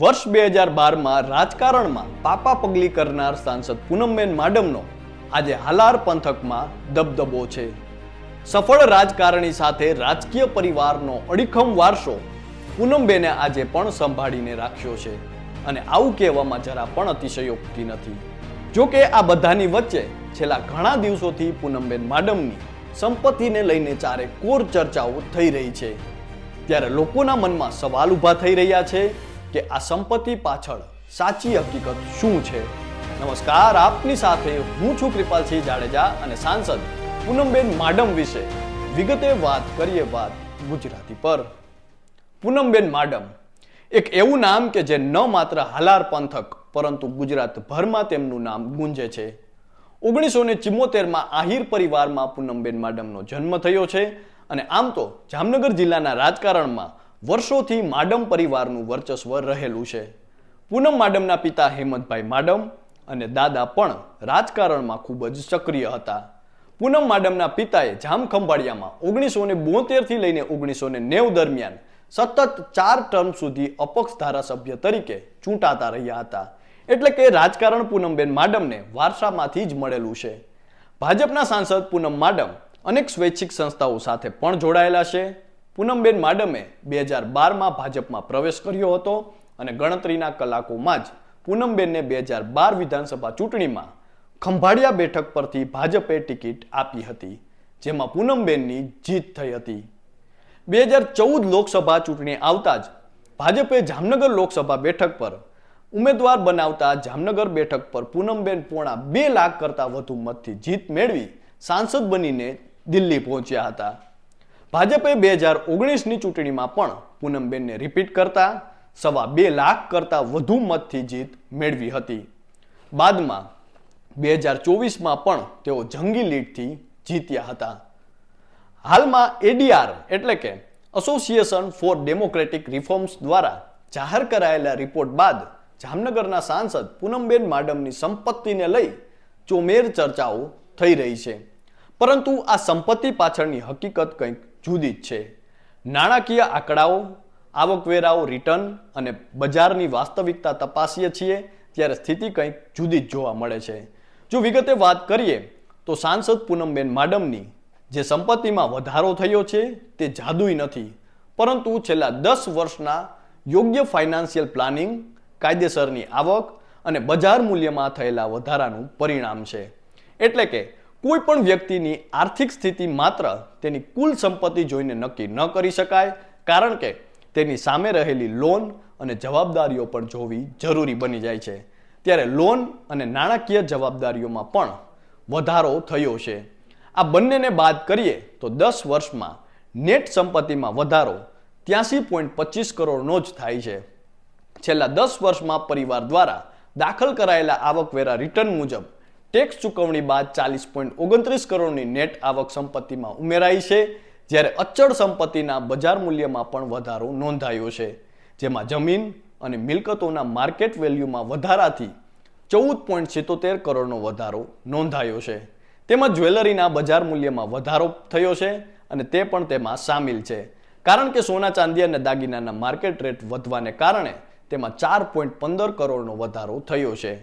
વર્ષ 2012માં રાજકારણમાં પાપા પગલી કરનાર સાંસદ પૂનમબેન માડમનો આજે હાલાર પંથકમાં દબદબો છે. સફળ રાજકારણી સાથે રાજકીય પરિવારનો અડીખમ વારસો પૂનમબેને આજે પણ સંભાળીને રાખ્યો છે અને આવું કહેવામાં જરા પણ અતિશયોક્તિ નથી. જો કે આ બધાની વચ્ચે છેલ્લા ઘણા દિવસોથી પૂનમબેન માડમની સંપત્તિને લઈને ચારે કોર ચર્ચાઓ થઈ રહી છે. ત્યારે લોકોના મનમાં સવાલ ઊભા થઈ રહ્યા છે કે આ સંપત્તિ પાછળ સાચી હકીકત શું છે. નમસ્કાર, આપની સાથે હું છું કૃપાલસિંહ જાડેજા અને સાંસદ પૂનમબેન માડમ વિશે વિગતે વાત કરીએ વાત ગુજરાતી પર. પૂનમબેન માડમ એક એવું નામ કે જે ન માત્ર હાલાર પંથક પરંતુ ગુજરાતભરમાં તેમનું નામ ગુંજે છે. 1974માં આહિર પરિવારમાં પૂનમબેન માડમનો જન્મ થયો છે અને આમ તો જામનગર જિલ્લાના રાજકારણમાં વર્ષોથી માડમ પરિવારનું વર્ચસ્વ રહેલું છે. પૂનમ માડમના પિતા હેમંતભાઈ માડમ અને દાદા પણ રાજકારણમાં ખૂબ જ સક્રિય હતા. પૂનમ માડમના પિતાએ જામખંભાળિયામાં 1972 થી લઈને 1990 દરમિયાન સતત 4 ટર્મ સુધી અપક્ષ ધારાસભ્ય તરીકે ચૂંટાતા રહ્યા હતા. એટલે કે રાજકારણ પૂનમબેન માડમને વારસામાંથી જ મળેલું છે. ભાજપના સાંસદ પૂનમ માડમ અનેક સ્વૈચ્છિક સંસ્થાઓ સાથે પણ જોડાયેલા છે. પૂનમબેન માડમે 2012માં ભાજપમાં પ્રવેશ કર્યો હતો અને ગણતરીના કલાકોમાં જ પૂનમબેનને 2012 વિધાનસભા ચૂંટણીમાં ખંભાળિયા બેઠક પરથી ભાજપે ટિકિટ આપી હતી, જેમાં પૂનમબેનની જીત થઈ હતી. 2014 લોકસભા ચૂંટણી આવતા જ ભાજપે જામનગર લોકસભા બેઠક પર ઉમેદવાર બનાવતા જામનગર બેઠક પર પૂનમબેન પોણા 2 લાખ કરતા વધુ મતથી જીત મેળવી સાંસદ બનીને દિલ્હી પહોંચ્યા હતા. ભાજપે 2019ની ચૂંટણીમાં પણ પૂનમબેનને રિપીટ કરતા 2.25 લાખ કરતા વધુ મતથી જીત મેળવી હતી. બાદમાં 2024માં પણ તેઓ જંગી લીડથી જીત્યા હતા. હાલમાં એડીઆર એટલે કે એસોસિએશન ફોર ડેમોક્રેટિક રિફોર્મ્સ દ્વારા જાહેર કરાયેલા રિપોર્ટ બાદ જામનગરના સાંસદ પૂનમબેન માડમની સંપત્તિને લઈ ચોમેર ચર્ચાઓ થઈ રહી છે. પરંતુ આ સંપત્તિ પાછળની હકીકત કંઈક જુદી જ છે. નાણાકીય આંકડાઓ, આવકવેરાઓ, રિટર્ન અને બજારની વાસ્તવિકતા તપાસીએ છીએ ત્યારે સ્થિતિ કંઈક જુદી જ જોવા મળે છે. જો વિગતે વાત કરીએ તો સાંસદ પૂનમબેન માડમની જે સંપત્તિમાં વધારો થયો છે તે જાદુઈ નથી, પરંતુ છેલ્લા 10 વર્ષના યોગ્ય ફાઇનાન્શિયલ પ્લાનિંગ, કાયદેસરની આવક અને બજાર મૂલ્યમાં થયેલા વધારાનું પરિણામ છે. એટલે કે કોઈ પણ વ્યક્તિની આર્થિક સ્થિતિ માત્ર તેની કુલ સંપત્તિ જોઈને નક્કી ન કરી શકાય, કારણ કે તેની સામે રહેલી લોન અને જવાબદારીઓ પણ જોવી જરૂરી બની જાય છે. ત્યારે લોન અને નાણાકીય જવાબદારીઓમાં પણ વધારો થયો છે. આ બંનેને બાદ કરીએ તો 10 વર્ષમાં નેટ સંપત્તિમાં વધારો 83.25 કરોડનો જ થાય છે. છેલ્લા 10 વર્ષમાં પરિવાર દ્વારા દાખલ કરાયેલા આવકવેરા રિટર્ન મુજબ ટેક્સ ચૂકવણી બાદ 40.29 કરોડની નેટ આવક સંપત્તિમાં ઉમેરાઈ છે, જ્યારે અચળ સંપત્તિના બજાર મૂલ્યમાં પણ વધારો નોંધાયો છે, જેમાં જમીન અને મિલકતોના માર્કેટ વેલ્યુમાં વધારાથી 14.77 કરોડનો વધારો નોંધાયો છે. તેમજ જ્વેલરીના બજાર મૂલ્યમાં વધારો થયો છે અને તે પણ તેમાં સામેલ છે, કારણ કે સોના ચાંદી અને દાગીનાના માર્કેટ રેટ વધવાને કારણે તેમાં 4.15 કરોડનો વધારો થયો છે.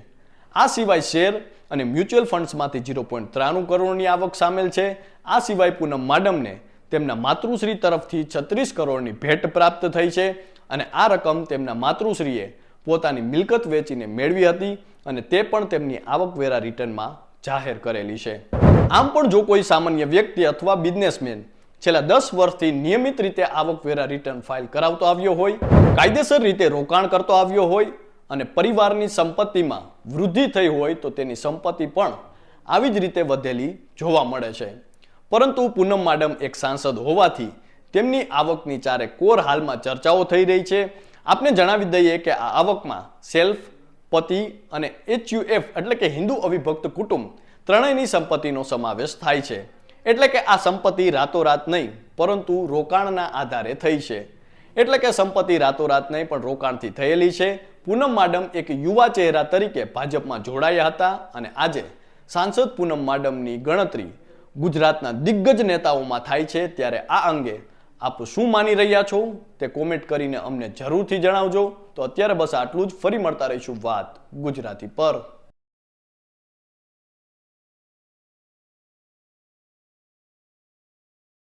આ સિવાય શેર અને મ્યુચ્યુઅલ ફંડ્સમાંથી 0.93 કરોડની આવક સામેલ છે. આ સિવાય પૂનમ માડમને તેમના માતૃશ્રી તરફથી 36 કરોડની ભેટ પ્રાપ્ત થઈ છે અને આ રકમ તેમના માતૃશ્રીએ પોતાની મિલકત વેચીને મેળવી હતી અને તે પણ તેમની આવકવેરા રિટર્નમાં જાહેર કરેલી છે. આમ પણ જો કોઈ સામાન્ય વ્યક્તિ અથવા બિઝનેસમેન છેલ્લા 10 વર્ષથી નિયમિત રીતે આવકવેરા રિટર્ન ફાઇલ કરાવતો આવ્યો હોય, કાયદેસર રીતે રોકાણ કરતો આવ્યો હોય અને પરિવારની સંપત્તિમાં વૃદ્ધિ થઈ હોય તો તેની સંપત્તિ પણ આવી જ રીતે વધેલી જોવા મળે છે. પરંતુ પૂનમ માડમ એક સાંસદ હોવાથી તેમની આવકની ચારે કોર હાલમાં ચર્ચાઓ થઈ રહી છે. આપને જણાવી દઈએ કે આ આવકમાં સેલ્ફ, પતિ અને HUF એટલે કે હિન્દુ અવિભક્ત કુટુંબ ત્રણેયની સંપત્તિનો સમાવેશ થાય છે. એટલે કે આ સંપત્તિ રાતોરાત નહીં પરંતુ રોકાણના આધારે થઈ છે. એટલે કે સંપત્તિ રાતોરાત નહીં પણ રોકાણથી થયેલી છે. પૂનમ માડમ એક યુવા ચહેરા તરીકે ભાજપમાં જોડાયા હતા અને આજે સાંસદ પૂનમ માડમની ગણતરી ગુજરાતના દિગ્ગજ નેતાઓમાં થાય છે. ત્યારે આ અંગે આપ શું માની રહ્યા છો તે કોમેન્ટ કરીને અમને જરૂરથી જણાવજો. તો અત્યારે બસ આટલું જ. ફરી મળતા રહીશું વાત ગુજરાતી પર.